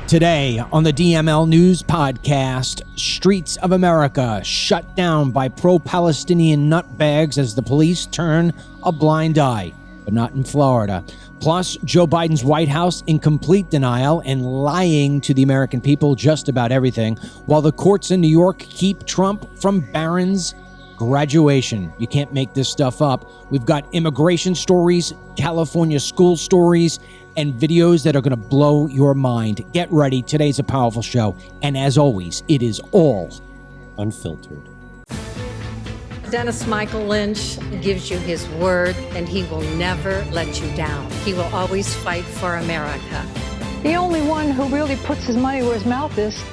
Today on the DML News Podcast, streets of America shut down by pro-Palestinian nutbags as the police turn a blind eye, but not in Florida. Plus, Joe Biden's White House in complete denial and lying to the American people just about everything, while the courts in New York keep Trump from Barron's graduation. You can't make this stuff up. We've got immigration stories, California school stories, and videos that are going to blow your mind. Get ready. Today's a powerful show. And as always, it is all unfiltered. Dennis Michael Lynch gives you his word, and he will never let you down. He will always fight for America. The only one who really puts his money where his mouth is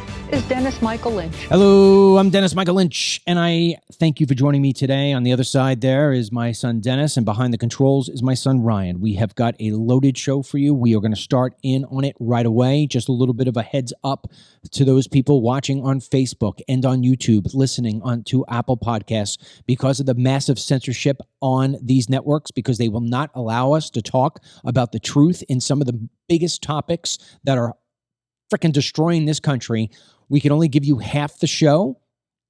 Dennis Michael Lynch. Hello, I'm Dennis Michael Lynch, and I thank you for joining me today. On the other side there is my son Dennis, and behind the controls is my son Ryan. We have got a loaded show for you. We are going to start in on it right away. Just a little bit of a heads up to those people watching on Facebook and on YouTube, listening on to Apple Podcasts, because of the massive censorship on these networks, because they will not allow us to talk about the truth in some of the biggest topics that are freaking destroying this country. We can only give you half the show.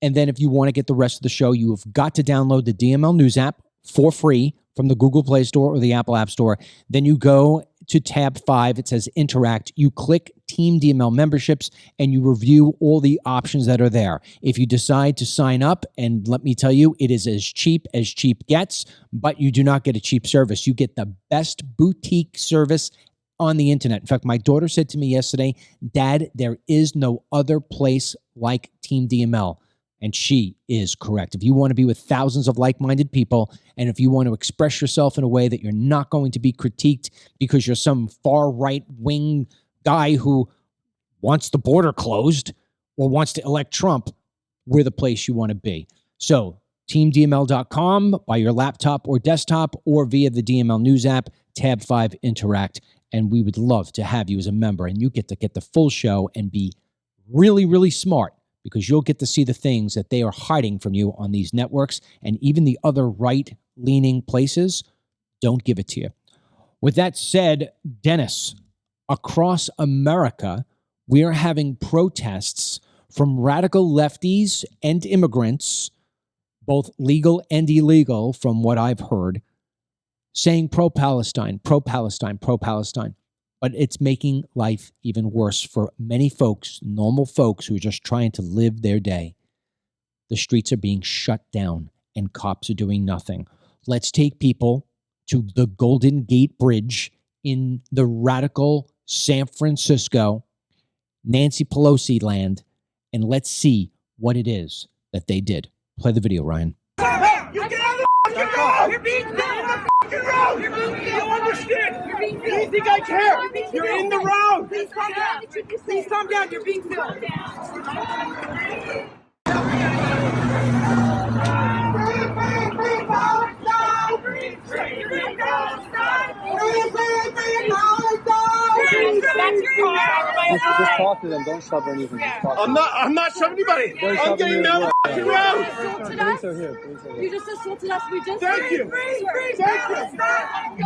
And then if you want to get the rest of the show, you have got to download the DML News app for free from the Google Play Store or the Apple App Store. Then you go to tab 5. It says Interact. You click Team DML Memberships and you review all the options that are there. If you decide to sign up, and let me tell you, it is as cheap gets, but you do not get a cheap service. You get the best boutique service on the internet. In fact, my daughter said to me yesterday, Dad, there is no other place like Team DML. And she is correct. If you want to be with thousands of like-minded people, and if you want to express yourself in a way that you're not going to be critiqued because you're some far right-wing guy who wants the border closed or wants to elect Trump, we're the place you want to be. So, teamdml.com by your laptop or desktop, or via the DML News app, tab 5, Interact. And we would love to have you as a member, and you get to get the full show and be really, really smart, because you'll get to see the things that they are hiding from you on these networks, and even the other right-leaning places don't give it to you. With that said, Dennis, across America, we are having protests from radical lefties and immigrants, both legal and illegal, from what I've heard, saying pro-Palestine, pro-Palestine, pro-Palestine. But it's making life even worse for many folks, normal folks who are just trying to live their day. The streets are being shut down and cops are doing nothing. Let's take people to the Golden Gate Bridge in the radical San Francisco, Nancy Pelosi land, and let's see what it is that they did. Play the video, Ryan. Hey, you get on the fucking road! You're being filmed! You don't understand! You think I care? You're in the road! Please calm down! Please calm down! You're being filmed! Free Palestine! Free Palestine! Just talk to them. Don't shove anything. I'm not shoving anybody. I'm getting down the fucking road. Police are here. You just assaulted us. We just Thank you. Free Palestine!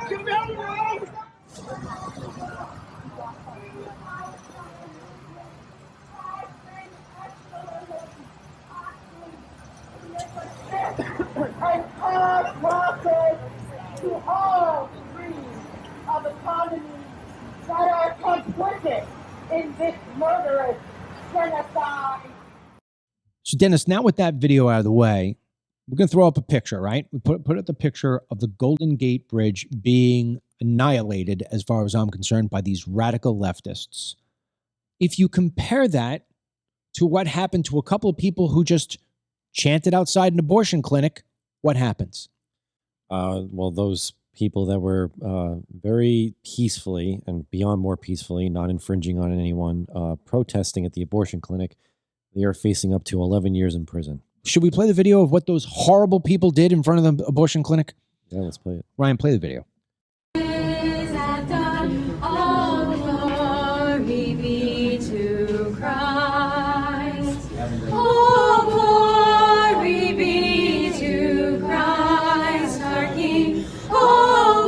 Get down the road. And all profit to all degrees of economies that are complicit in this murderous genocide. So, Dennis, now with that video out of the way, we're going to throw up a picture, right? We put up the picture of the Golden Gate Bridge being annihilated, as far as I'm concerned, by these radical leftists. If you compare that to what happened to a couple of people who just chanted outside an abortion clinic, what happens? Well, those people that were very peacefully and beyond more peacefully, not infringing on anyone, protesting at the abortion clinic, they are facing up to 11 years in prison. Should we play the video of what those horrible people did in front of the abortion clinic? Yeah, let's play it. Ryan, play the video. All glory be to Christ. All glory be to Christ our King. All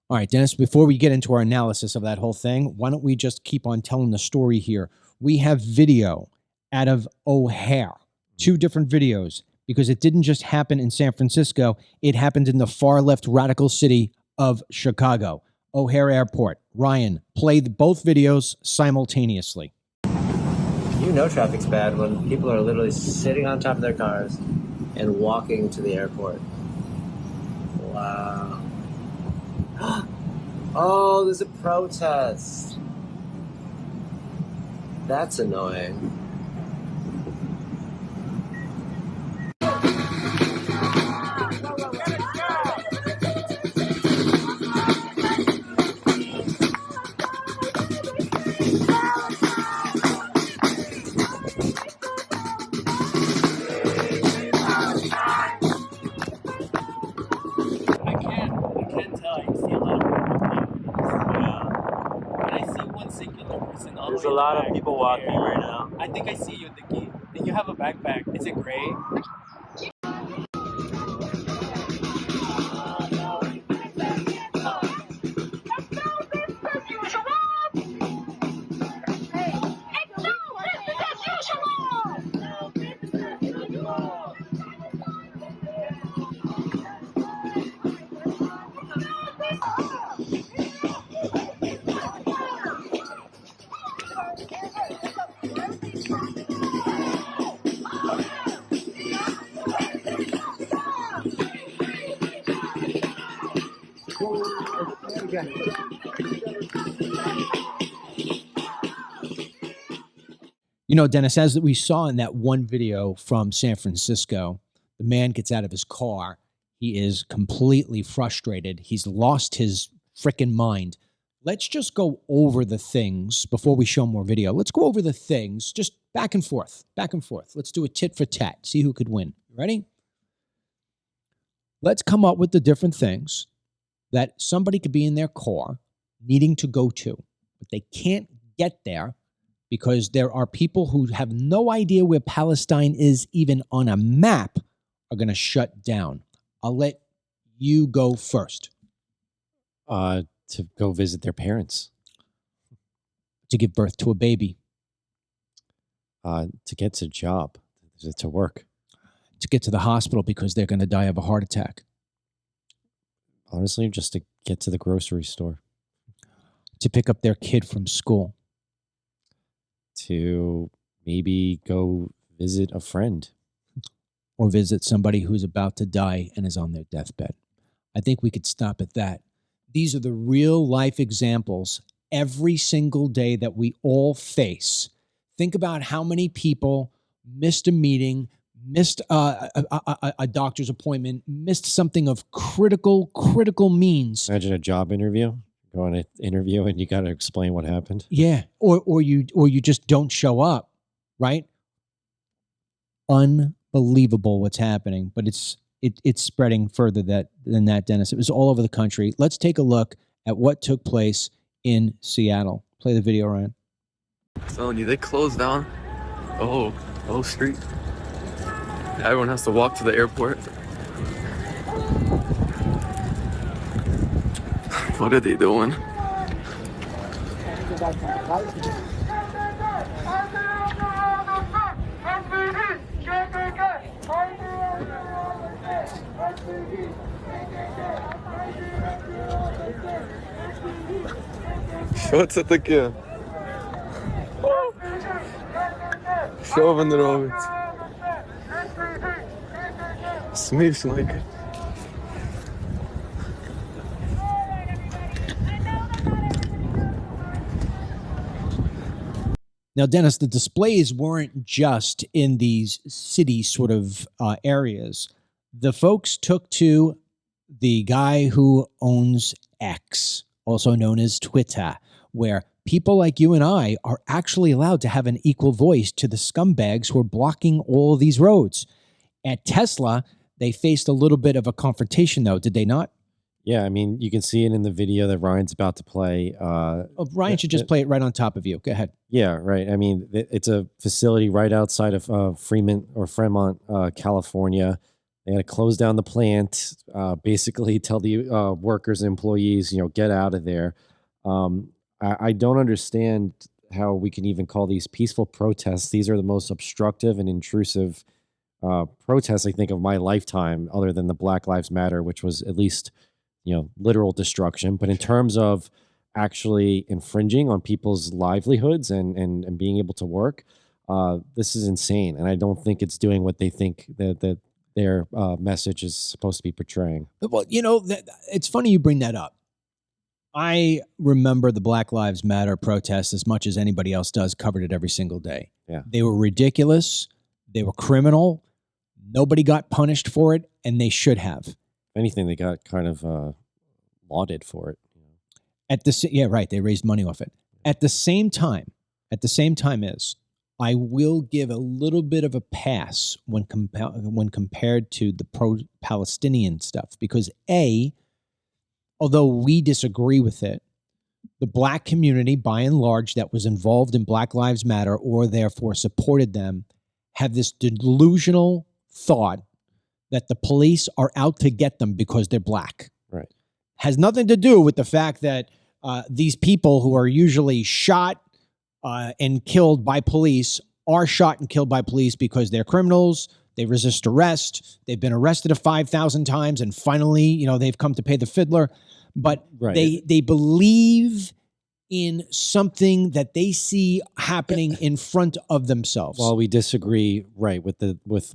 All right, Dennis, before we get into our analysis of that whole thing, why don't we just keep on telling the story here? We have video out of O'Hare, 2 different videos, because it didn't just happen in San Francisco. It happened in the far left radical city of Chicago, O'Hare Airport. Ryan, play both videos simultaneously. You know traffic's bad when people are literally sitting on top of their cars and walking to the airport. Wow. Oh, there's a protest. That's annoying. There's a lot of people walking right now. I think I see you, Dickie. You have a backpack. Is it gray? You know, Dennis, as we saw in that one video from San Francisco, the man gets out of his car. He is completely frustrated. He's lost his frickin' mind. Let's just go over the things before we show more video. Let's go over the things just back and forth, back and forth. Let's do a tit for tat, see who could win. Ready? Let's come up with the different things that somebody could be in their car needing to go to, but they can't get there because there are people who have no idea where Palestine is even on a map are going to shut down. I'll let you go first. To go visit their parents. To give birth to a baby. To get to a job, to work. To get to the hospital because they're going to die of a heart attack. Honestly, just to get to the grocery store. To pick up their kid from school. To maybe go visit a friend. Or visit somebody who's about to die and is on their deathbed. I think we could stop at that. These are the real life examples every single day that we all face. Think about how many people missed a meeting, missed a doctor's appointment, missed something of critical means. Imagine a job interview. Go on an interview and you got to explain what happened. Yeah, or you just don't show up, right? Unbelievable what's happening, but it's spreading further than that, Dennis. It was all over the country. Let's take a look at what took place in Seattle. Play the video, Ryan. I'm telling you, they closed down the whole street. Everyone has to walk to the airport. What are they doing? Что это такое? Що вони роблять? Смішно якось. Now, Dennis, the displays weren't just in these city sort of areas. The folks took to the guy who owns X, also known as Twitter, where people like you and I are actually allowed to have an equal voice to the scumbags who are blocking all of these roads. At Tesla, they faced a little bit of a confrontation, though, did they not? Yeah, I mean, you can see it in the video that Ryan's about to play. Ryan should just play it right on top of you. Go ahead. Yeah, right. I mean, it's a facility right outside of Fremont, California. They had to close down the plant, basically tell the workers and employees, get out of there. I don't understand how we can even call these peaceful protests. These are the most obstructive and intrusive protests, I think, of my lifetime, other than the Black Lives Matter, which was at least, literal destruction. But in terms of actually infringing on people's livelihoods and being able to work, this is insane. And I don't think it's doing what they think that their message is supposed to be portraying. Well, it's funny you bring that up. I remember the Black Lives Matter protests as much as anybody else does, covered it every single day. Yeah. They were ridiculous. They were criminal. Nobody got punished for it, and they should have. If anything, they got kind of lauded for it. Yeah, right. They raised money off it. At the same time is, I will give a little bit of a pass when compared to the pro-Palestinian stuff, because although we disagree with it, the black community, by and large, that was involved in Black Lives Matter or therefore supported them, have this delusional thought that the police are out to get them because they're black. Right. Has nothing to do with the fact that these people who are usually shot and killed by police are shot and killed by police because they're criminals. They resist arrest. They've been arrested 5,000 times, and finally, they've come to pay the fiddler. But they believe in something that they see happening in front of themselves. Well, we disagree, right, with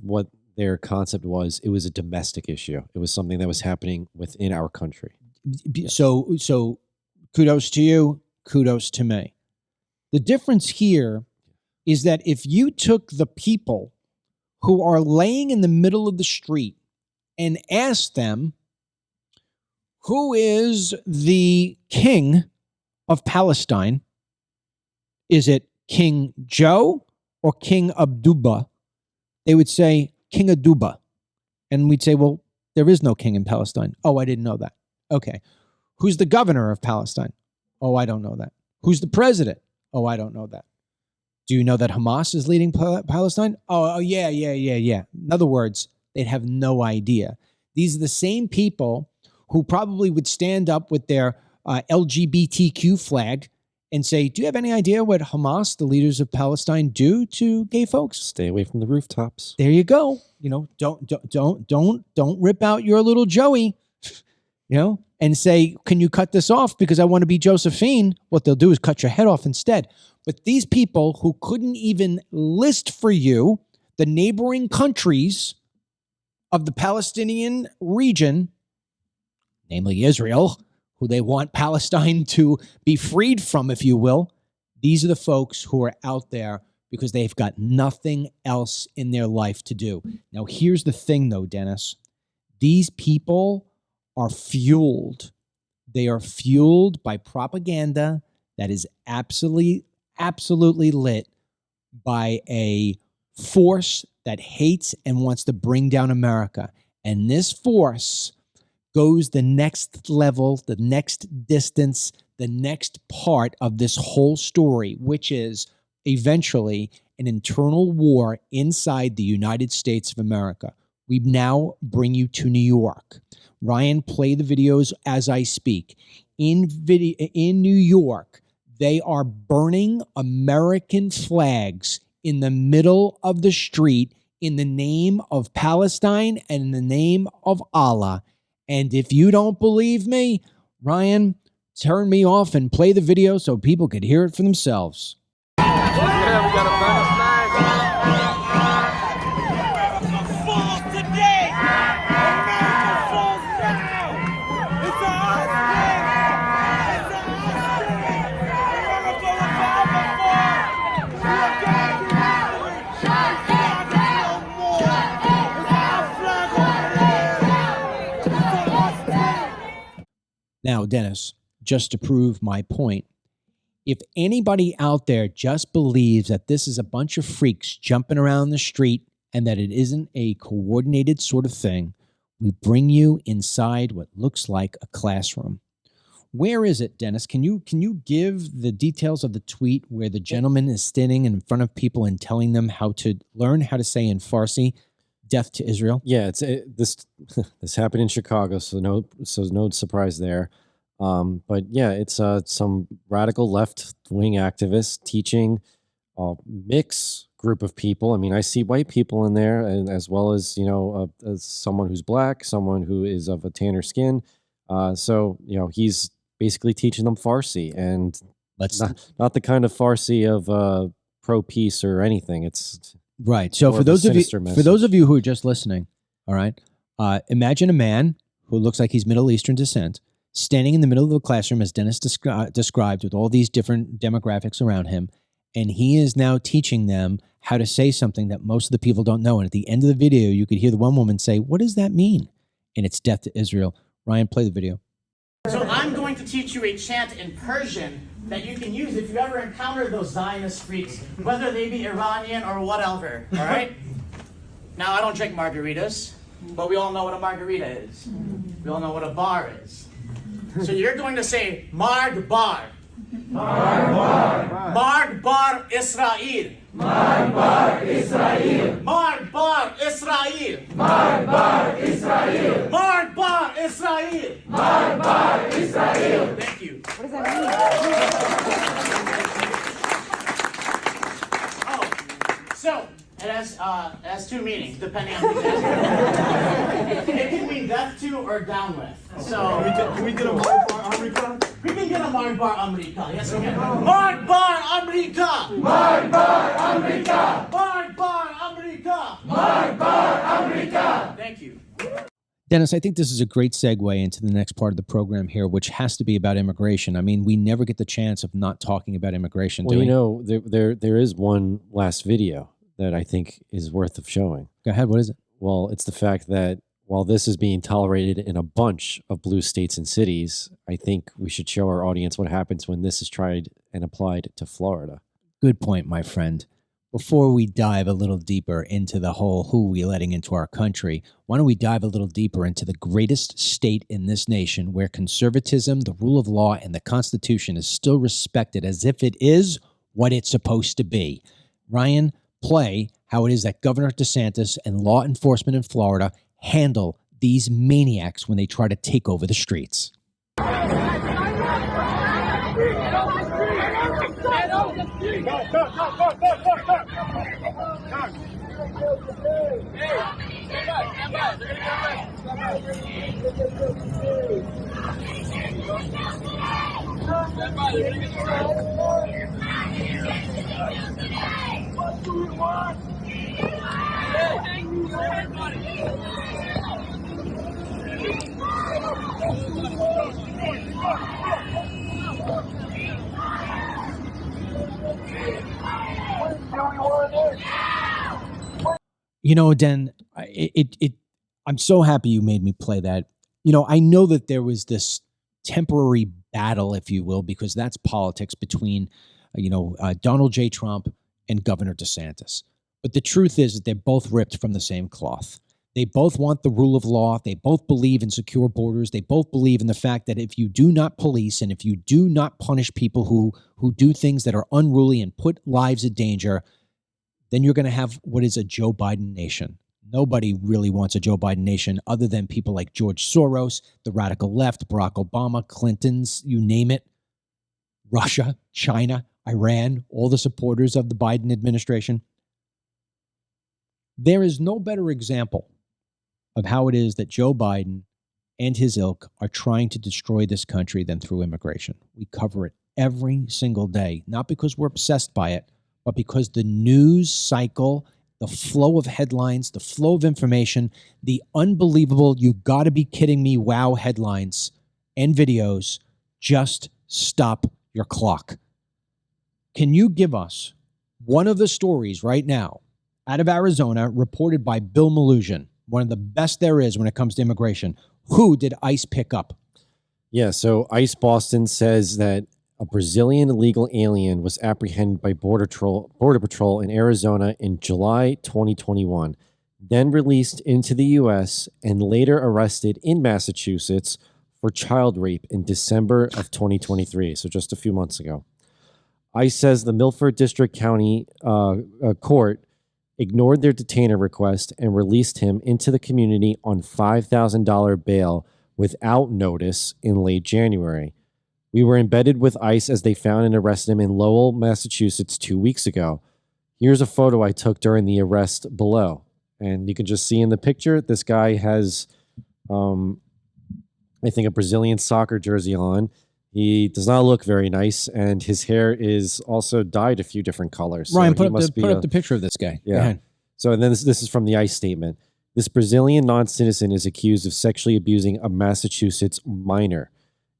what their concept was. It was a domestic issue. It was something that was happening within our country. So kudos to you, kudos to me. The difference here is that if you took the people who are laying in the middle of the street and asked them, who is the king of Palestine? Is it King Joe or King Abdullah? They would say King Abdullah. And we'd say, well, there is no king in Palestine. Oh, I didn't know that. Okay. Who's the governor of Palestine? Oh, I don't know that. Who's the president? Oh, I don't know that. Do you know that Hamas is leading Palestine? Oh, yeah. In other words, they'd have no idea. These are the same people who probably would stand up with their LGBTQ flag and say, do you have any idea what Hamas, the leaders of Palestine, do to gay folks? Stay away from the rooftops. There you go. Don't rip out your little Joey, and say, can you cut this off because I want to be Josephine? What they'll do is cut your head off instead. But these people who couldn't even list for you the neighboring countries of the Palestinian region, namely Israel, who they want Palestine to be freed from, if you will, these are the folks who are out there because they've got nothing else in their life to do. Now, here's the thing, though, Dennis. These people are fueled. They are fueled by propaganda that is absolutely lit by a force that hates and wants to bring down America. And this force goes the next level, the next distance, the next part of this whole story, which is eventually an internal war inside the United States of America. We now bring you to New York. Ryan, play the videos as I speak. In New York, they are burning American flags in the middle of the street in the name of Palestine and in the name of Allah. And if you don't believe me, Ryan, turn me off and play the video so people could hear it for themselves. Yeah, we got a burn flag. Falls today. America falls now. It's a hot day. It's a hot day. America will fall before. We are going to rally. No more. It's a hot flag over there. It's a hot day. Now, Dennis, just to prove my point, if anybody out there just believes that this is a bunch of freaks jumping around the street and that it isn't a coordinated sort of thing, we bring you inside what looks like a classroom. Where is it, Dennis? Can you give the details of the tweet where the gentleman is standing in front of people and telling them how to learn how to say in Farsi, death to Israel. Yeah, this this happened in Chicago, so no surprise there. But yeah, it's some radical left-wing activists teaching a mixed group of people. I mean, I see white people in there, and as well as as someone who's black, someone who is of a tanner skin. So he's basically teaching them Farsi, and not the kind of Farsi of pro-peace or anything. It's right. So for those of you who are just listening, all right, imagine a man who looks like he's Middle Eastern descent, standing in the middle of the classroom, as Dennis described, with all these different demographics around him, and he is now teaching them how to say something that most of the people don't know. And at the end of the video, you could hear the one woman say, "What does that mean?" And it's death to Israel. Ryan, play the video. So I'm going to teach you a chant in Persian that you can use if you ever encounter those Zionist freaks, whether they be Iranian or whatever, all right? Now, I don't drink margaritas, but we all know what a margarita is. We all know what a bar is. So you're going to say, Marg Bar. Marg Bar. Marg Bar Israel. Marg Bar Israel. Marg Bar Israel. Marg Bar Israel. Marg Bar Israel. Marg Bar Israel. Thank you. What does that mean? Oh, so it has two meanings depending on who's asking. It can mean death to or down with. So can we get a Marg Bar America? We can get a Marg Bar America. Yes, we can. Marg Bar America. Marg Bar America. Marg Bar America. Marg Bar America. Thank you. Dennis, I think this is a great segue into the next part of the program here, which has to be about immigration. I mean, we never get the chance of not talking about immigration. Well, there is one last video that I think is worth of showing. Go ahead. What is it? Well, it's the fact that while this is being tolerated in a bunch of blue states and cities, I think we should show our audience what happens when this is tried and applied to Florida. Good point, my friend. Before we dive a little deeper into the whole who we letting into our country, why don't we dive a little deeper into the greatest state in this nation where conservatism, the rule of law, and the Constitution is still respected as if it is what it's supposed to be. Ryan, play how it is that Governor DeSantis and law enforcement in Florida handle these maniacs when they try to take over the streets. What do we want? You know, Den, I'm so happy you made me play that. You know, I know that there was this temporary battle, if you will, because that's politics between, Donald J. Trump and Governor DeSantis. But the truth is that they're both ripped from the same cloth. They both want the rule of law. They both believe in secure borders. They both believe in the fact that if you do not police and if you do not punish people who do things that are unruly and put lives in danger, then you're going to have what is a Joe Biden nation. Nobody really wants a Joe Biden nation other than people like George Soros, the radical left, Barack Obama, Clintons, you name it, Russia, China, Iran, all the supporters of the Biden administration. There is no better example of how it is that Joe Biden and his ilk are trying to destroy this country than through immigration. We cover it every single day, not because we're obsessed by it, but because the news cycle, the flow of headlines, the flow of information, the unbelievable, you gotta be kidding me, wow headlines and videos just stop your clock. Can you give us one of the stories right now out of Arizona reported by Bill Malusian, one of the best there is when it comes to immigration? Who did ICE pick up? Yeah, so ICE Boston says that a Brazilian illegal alien was apprehended by Border Patrol in Arizona in July 2021, then released into the U.S. and later arrested in Massachusetts for child rape in December of 2023, so just a few months ago. ICE says the Milford District County Court ignored their detainer request, and released him into the community on $5,000 bail without notice in late January. We were embedded with ICE as they found and arrested him in Lowell, Massachusetts 2 weeks ago. Here's a photo I took during the arrest below. And you can just see in the picture, this guy has, I think, a Brazilian soccer jersey on. He does not look very nice, and his hair is also dyed a few different colors. Ryan, so put up the picture of this guy. Yeah. Go ahead. So and then this is from the ICE statement. This Brazilian non-citizen is accused of sexually abusing a Massachusetts minor.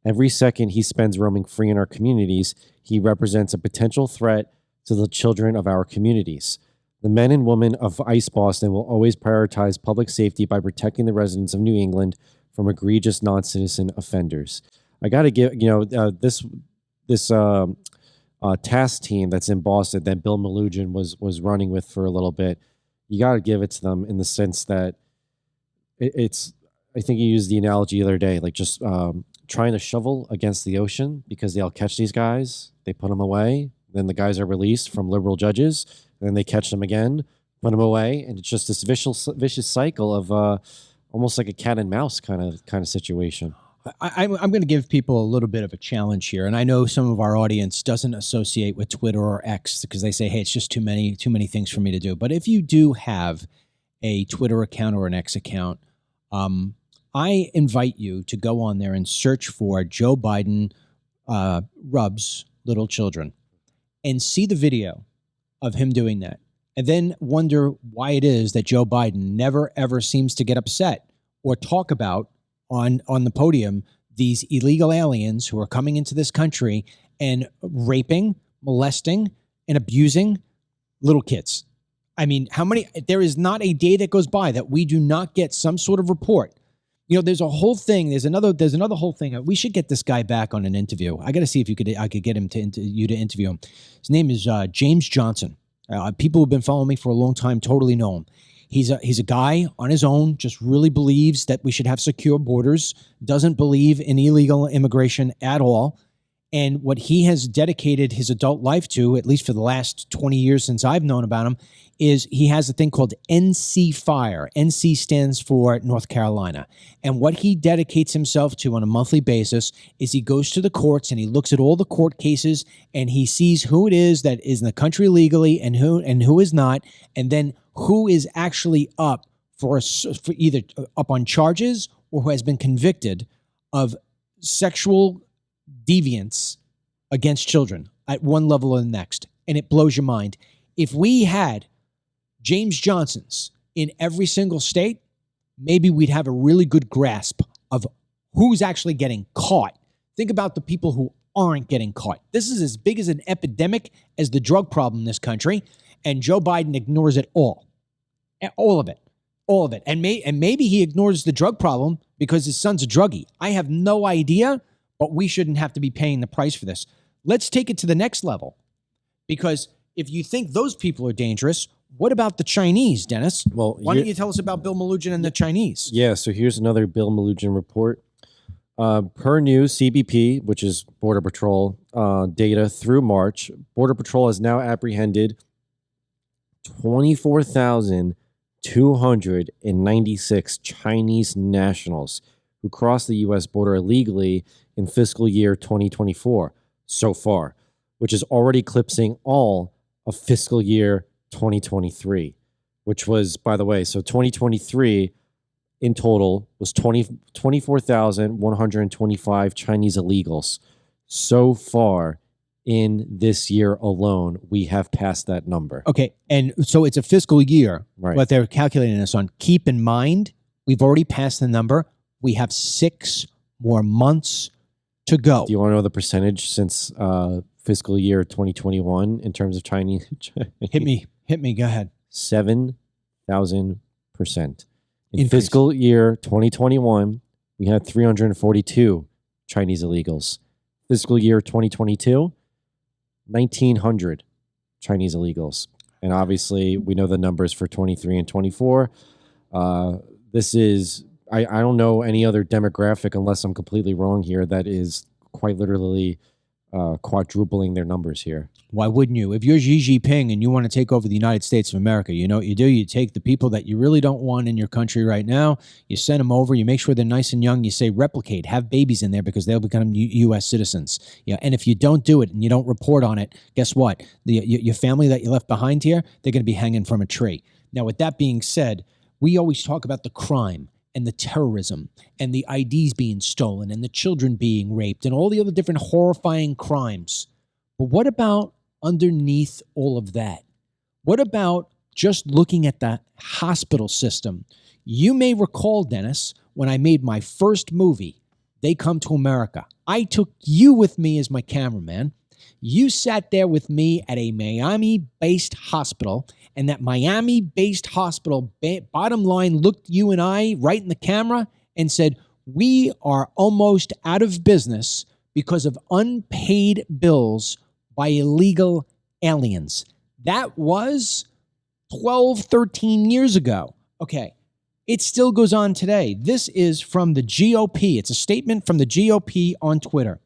Every second he spends roaming free in our communities, he represents a potential threat to the children of our communities. The men and women of ICE Boston will always prioritize public safety by protecting the residents of New England from egregious non-citizen offenders. I got to give, this task team that's in Boston that Bill Melugin was running with for a little bit. You got to give it to them in the sense that it's. I think you used the analogy the other day, like just trying to shovel against the ocean because they'll catch these guys, they put them away, then the guys are released from liberal judges, then they catch them again, put them away, and it's just this vicious cycle of almost like a cat and mouse kind of situation. I'm going to give people a little bit of a challenge here, and I know some of our audience doesn't associate with Twitter or X because they say, "Hey, it's just too many things for me to do." But if you do have a Twitter account or an X account, I invite you to go on there and search for Joe Biden rubs little children and see the video of him doing that, and then wonder why it is that Joe Biden never ever seems to get upset or talk about on the podium these illegal aliens who are coming into this country and raping, molesting, and abusing little kids. I mean, there is not a day that goes by that we do not get some sort of report. There's a whole thing. There's another whole thing. We should get this guy back on an interview. I got to see if I could get him to interview him. His name is James Johnson. People who've been following me for a long time totally know him. He's a guy on his own, just really believes that we should have secure borders, doesn't believe in illegal immigration at all. And what he has dedicated his adult life to, at least for the last 20 years since I've known about him, is he has a thing called NC Fire. NC stands for North Carolina. And what he dedicates himself to on a monthly basis is he goes to the courts and he looks at all the court cases and he sees who it is that is in the country legally and who is not, and then who is actually up for either up on charges or who has been convicted of sexual deviance against children at one level or the next. And it blows your mind. If we had James Johnsons in every single state, maybe we'd have a really good grasp of who's actually getting caught. Think about the people who aren't getting caught. This is as big as an epidemic as the drug problem in this country, and Joe Biden ignores it all. All of it. All of it. And maybe he ignores the drug problem because his son's a druggie. I have no idea, but we shouldn't have to be paying the price for this. Let's take it to the next level. Because if you think those people are dangerous, what about the Chinese, Dennis? Well, why don't you tell us about Bill Melugin and the Chinese? Yeah, so here's another Bill Melugin report. Per new CBP, which is Border Patrol data through March, Border Patrol has now apprehended 24,296 Chinese nationals who crossed the U.S. border illegally in fiscal year 2024 so far, which is already eclipsing all of fiscal year 2023, which was, by the way, so 2023 in total was 24,125 Chinese illegals. So far in this year alone, we have passed that number. Okay, and so it's a fiscal year, right? What they're calculating this on. Keep in mind, we've already passed the number. We have 6 more months to go. Do you want to know the percentage since fiscal year 2021 in terms of Chinese? Hit me. Go ahead. 7,000%. In Increase. fiscal year 2021, we had 342 Chinese illegals. Fiscal year 2022, 1,900 Chinese illegals. And obviously, we know the numbers for 23 and 24. This is, I don't know any other demographic, unless I'm completely wrong here, that is quite literally quadrupling their numbers here. Why wouldn't you? If you're Xi Jinping and you want to take over the United States of America, you know what you do? You take the people that you really don't want in your country right now, you send them over, you make sure they're nice and young, you say replicate, have babies in there because they'll become U.S. citizens. Yeah, and if you don't do it and you don't report on it, guess what? Your family that you left behind here, they're going to be hanging from a tree. Now, with that being said, we always talk about the crime and the terrorism and the IDs being stolen and the children being raped and all the other different horrifying crimes. But what about underneath all of that? What about just looking at the hospital system? You may recall, Dennis, when I made my first movie, They Come to America, I took you with me as my cameraman. You sat there with me at a Miami-based hospital, and that Miami-based hospital, bottom line, looked you and I right in the camera and said, we are almost out of business because of unpaid bills by illegal aliens. That was 12, 13 years ago. Okay, it still goes on today. This is from the GOP. It's a statement from the GOP on Twitter.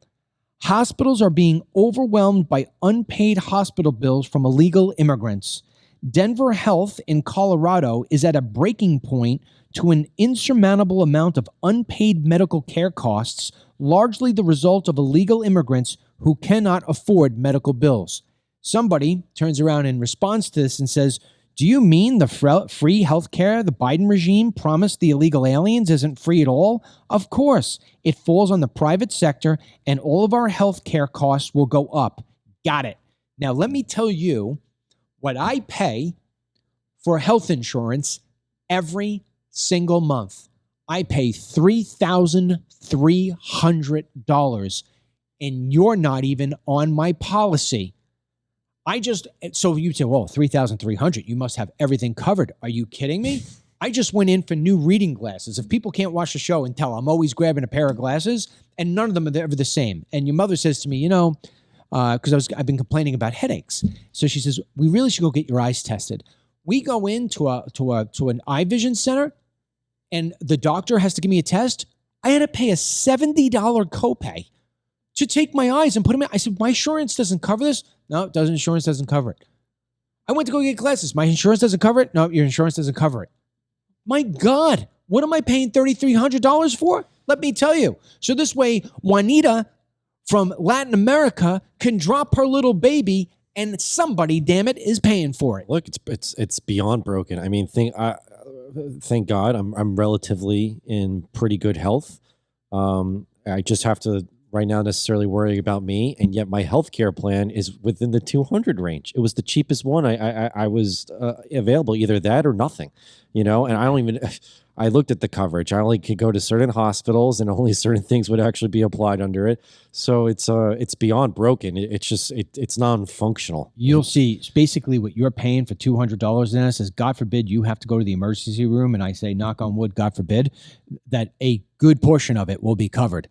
Hospitals are being overwhelmed by unpaid hospital bills from illegal immigrants. Denver Health in Colorado is at a breaking point to an insurmountable amount of unpaid medical care costs, largely the result of illegal immigrants who cannot afford medical bills. Somebody turns around in response to this and says, do you mean the free health care the Biden regime promised the illegal aliens isn't free at all? Of course, it falls on the private sector and all of our health care costs will go up. Got it. Now, let me tell you what I pay for health insurance every single month. I pay $3,300 and you're not even on my policy. So you say, well, $3,300, you must have everything covered. Are you kidding me? I just went in for new reading glasses. If people can't watch the show and tell, I'm always grabbing a pair of glasses, and none of them are ever the same. And your mother says to me, because I've been complaining about headaches. So she says, we really should go get your eyes tested. We go into an eye vision center, and the doctor has to give me a test. I had to pay a $70 copay to take my eyes and put them in. I said, my insurance doesn't cover this. No, it doesn't. Insurance doesn't cover it. I went to go get glasses. My insurance doesn't cover it. No, your insurance doesn't cover it. My God, what am I paying $3,300 for? Let me tell you. So this way, Juanita from Latin America can drop her little baby, and somebody, damn it, is paying for it. Look, it's beyond broken. I mean, thank God I'm relatively in pretty good health. I just have to right now necessarily worrying about me, and yet my healthcare plan is within the 200 range. It was the cheapest one I was available, either that or nothing, and I don't even, I looked at the coverage. I only could go to certain hospitals and only certain things would actually be applied under it. So it's beyond broken. It's non-functional. You'll see basically what you're paying for $200 in this is, God forbid you have to go to the emergency room, and I say, knock on wood, God forbid, that a good portion of it will be covered.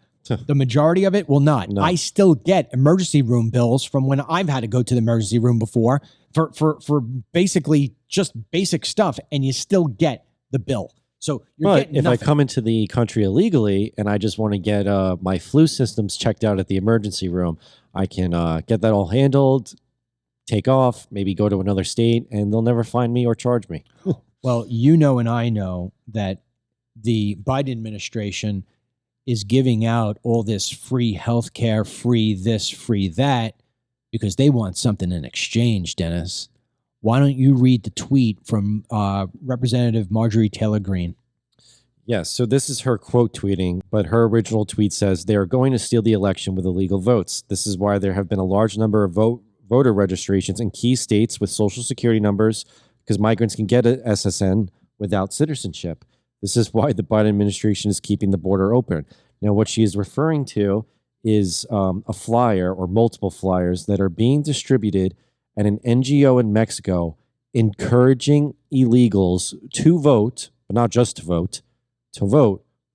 The majority of it will not. No. I still get emergency room bills from when I've had to go to the emergency room before for basically just basic stuff, and you still get the bill. So you're getting nothing. If I come into the country illegally and I just want to get my flu systems checked out at the emergency room, I can get that all handled, take off, maybe go to another state, and they'll never find me or charge me. Well, and I know that the Biden administration is giving out all this free health care, free this, free that, because they want something in exchange, Dennis. Why don't you read the tweet from Representative Marjorie Taylor Greene? Yes, so this is her quote tweeting, but her original tweet says, they are going to steal the election with illegal votes. This is why there have been a large number of voter registrations in key states with social security numbers, because migrants can get an SSN without citizenship. This is why the Biden administration is keeping the border open. Now, what she is referring to is a flyer or multiple flyers that are being distributed at an NGO in Mexico, encouraging illegals to vote, but not just to vote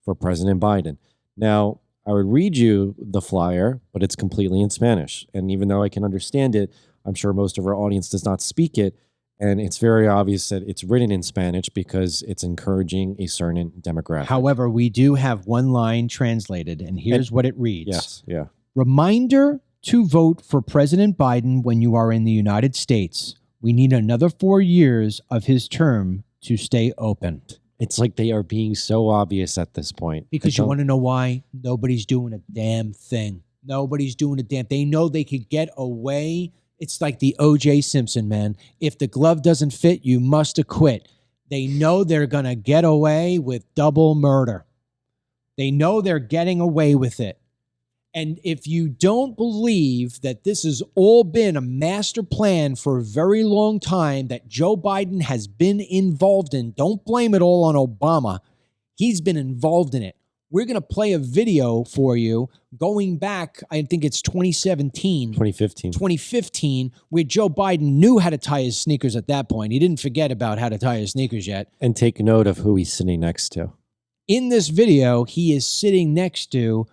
for President Biden. Now, I would read you the flyer, but it's completely in Spanish. And even though I can understand it, I'm sure most of our audience does not speak it. And it's very obvious that it's written in Spanish because it's encouraging a certain demographic. However, we do have one line translated, and here's what it reads. Yes, yeah. Reminder to vote for President Biden when you are in the United States. We need another 4 years of his term to stay open. It's like they are being so obvious at this point. Because you want to know why? Nobody's doing a damn thing. Nobody's doing a damn. They know they could get away. It's like the O.J. Simpson, man. If the glove doesn't fit, you must acquit. They know they're going to get away with double murder. They know they're getting away with it. And if you don't believe that this has all been a master plan for a very long time that Joe Biden has been involved in, don't blame it all on Obama. He's been involved in it. We're going to play a video for you going back, I think it's 2015, where Joe Biden knew how to tie his sneakers at that point. He didn't forget about how to tie his sneakers yet. And take note of who he's sitting next to. In this video, he is sitting next to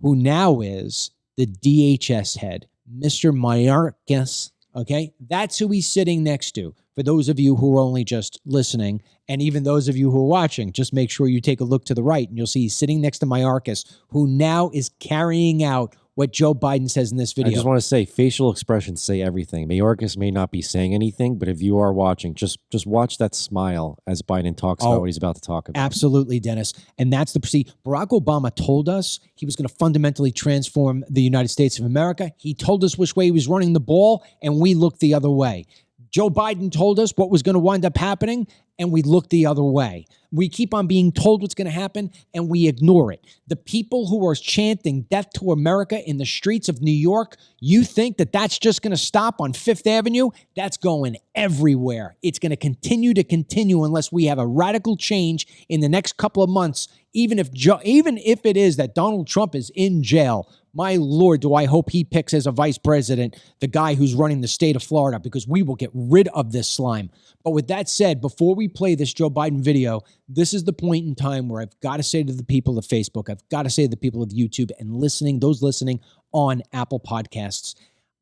who now is the DHS head, Mr. Mayorkas, okay? That's who he's sitting next to. For those of you who are only just listening, and even those of you who are watching, just make sure you take a look to the right, and you'll see he's sitting next to Mayorkas, who now is carrying out what Joe Biden says in this video. I just want to say, facial expressions say everything. Mayorkas may not be saying anything, but if you are watching, just watch that smile as Biden talks about what he's about to talk about. Absolutely, Dennis. And that's the... See, Barack Obama told us he was going to fundamentally transform the United States of America. He told us which way he was running the ball, and we looked the other way. Joe Biden told us what was going to wind up happening, and we look the other way. We keep on being told what's going to happen, and we ignore it. The people who are chanting death to America in the streets of New York, you think that that's just going to stop on Fifth Avenue? That's going everywhere. It's going to continue unless we have a radical change in the next couple of months, even if it is that Donald Trump is in jail. My Lord, do I hope he picks as a vice president the guy who's running the state of Florida, because we will get rid of this slime. But with that said, before we play this Joe Biden video, this is the point in time where I've got to say to the people of Facebook, I've got to say to the people of YouTube and those listening on Apple Podcasts,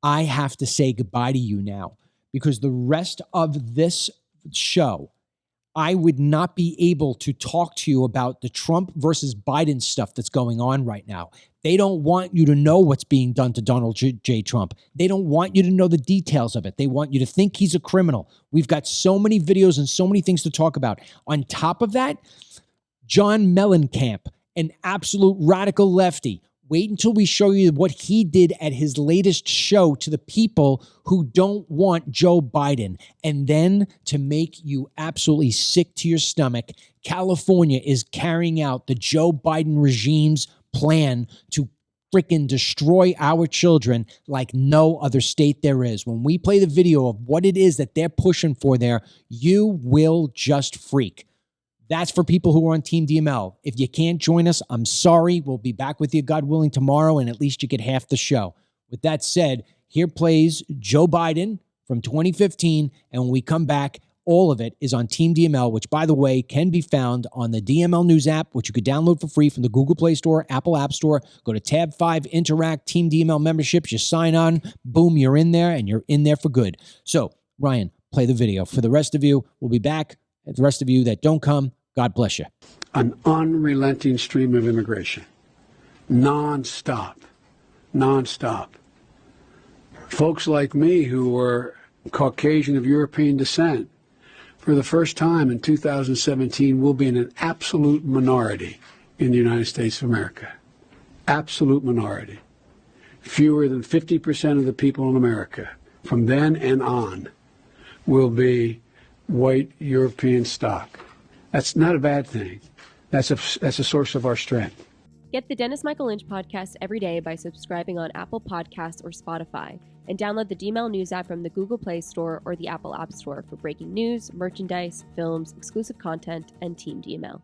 I have to say goodbye to you now, because the rest of this show, I would not be able to talk to you about the Trump versus Biden stuff that's going on right now. They don't want you to know what's being done to Donald J. Trump. They don't want you to know the details of it. They want you to think he's a criminal. We've got so many videos and so many things to talk about. On top of that, John Mellencamp, an absolute radical lefty. Wait until we show you what he did at his latest show to the people who don't want Joe Biden. And then, to make you absolutely sick to your stomach, California is carrying out the Joe Biden regime's plan to freaking destroy our children like no other state there is. When we play the video of what it is that they're pushing for there, you will just freak. That's for people who are on Team DML. If you can't join us, I'm sorry. We'll be back with you, God willing, tomorrow, and at least you get half the show. With that said, here plays Joe Biden from 2015, and when we come back, all of it is on Team DML, which, by the way, can be found on the DML News app, which you could download for free from the Google Play Store, Apple App Store. Go to tab 5, Interact, Team DML memberships. You sign on, boom, you're in there, and you're in there for good. So, Ryan, play the video. For the rest of you, we'll be back. The rest of you that don't come, God bless you. An unrelenting stream of immigration. Non-stop. Non-stop. Folks like me who were Caucasian of European descent, for the first time in 2017, will be in an absolute minority in the United States of America. Absolute minority. Fewer than 50% of the people in America from then and on will be white European stock. That's not a bad thing. That's a source of our strength. Get the Dennis Michael Lynch podcast every day by subscribing on Apple Podcasts or Spotify, and download the DML News app from the Google Play Store or the Apple App Store for breaking news, merchandise, films, exclusive content, and Team DML.